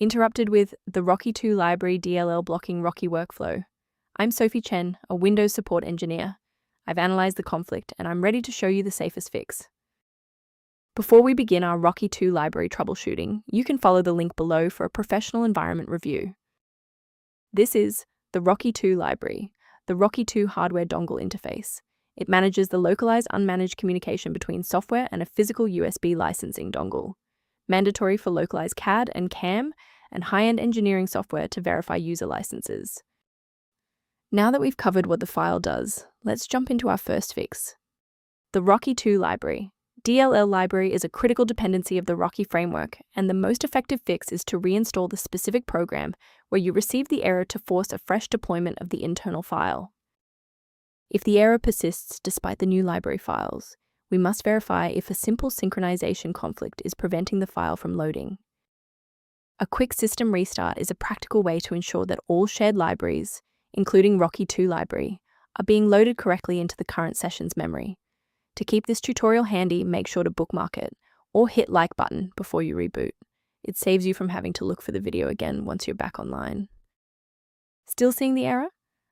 Interrupted with the Rockey2 Library DLL blocking Rockey workflow. I'm Sophie Chen, a Windows support engineer. I've analyzed the conflict and I'm ready to show you the safest fix. Before we begin our Rockey2 library troubleshooting, you can follow the link below for a professional environment review. This is the Rockey2 library, the Rockey2 hardware dongle interface. It manages the localized unmanaged communication between software and a physical USB licensing dongle, mandatory for localized CAD and CAM, and high-end engineering software to verify user licenses. Now that we've covered what the file does, let's jump into our first fix. The Rockey2 library. DLL library is a critical dependency of the Rockey framework, and the most effective fix is to reinstall the specific program where you receive the error to force a fresh deployment of the internal file. If the error persists despite the new library files, we must verify if a simple synchronization conflict is preventing the file from loading. A quick system restart is a practical way to ensure that all shared libraries, including Rockey2 library, are being loaded correctly into the current session's memory. To keep this tutorial handy, make sure to bookmark it or hit like button before you reboot. It saves you from having to look for the video again once you're back online. Still seeing the error?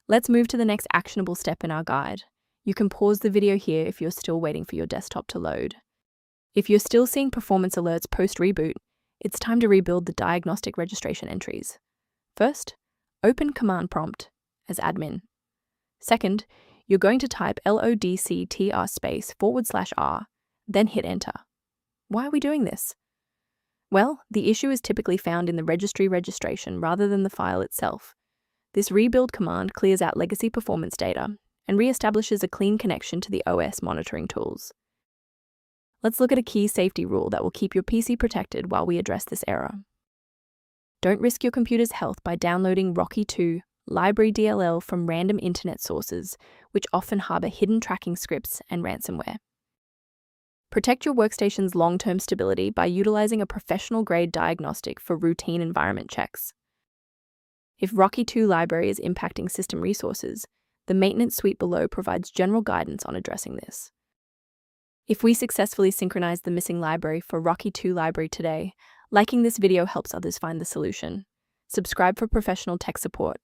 Let's move to the next actionable step in our guide. You can pause the video here if you're still waiting for your desktop to load. If you're still seeing performance alerts post-reboot, it's time to rebuild the diagnostic registration entries. First, open command prompt as admin. Second, you're going to type lodctr/r, then hit enter. Why are we doing this? Well, the issue is typically found in the registry registration rather than the file itself. This rebuild command clears out legacy performance data and re-establishes a clean connection to the OS monitoring tools. Let's look at a key safety rule that will keep your PC protected while we address this error. Don't risk your computer's health by downloading Rockey2 Library DLL from random internet sources, which often harbor hidden tracking scripts and ransomware. Protect your workstation's long-term stability by utilizing a professional-grade diagnostic for routine environment checks. If Rockey2 library is impacting system resources, the maintenance suite below provides general guidance on addressing this. If we successfully synchronize the missing library for Rockey2 library today, liking this video helps others find the solution. Subscribe for professional tech support.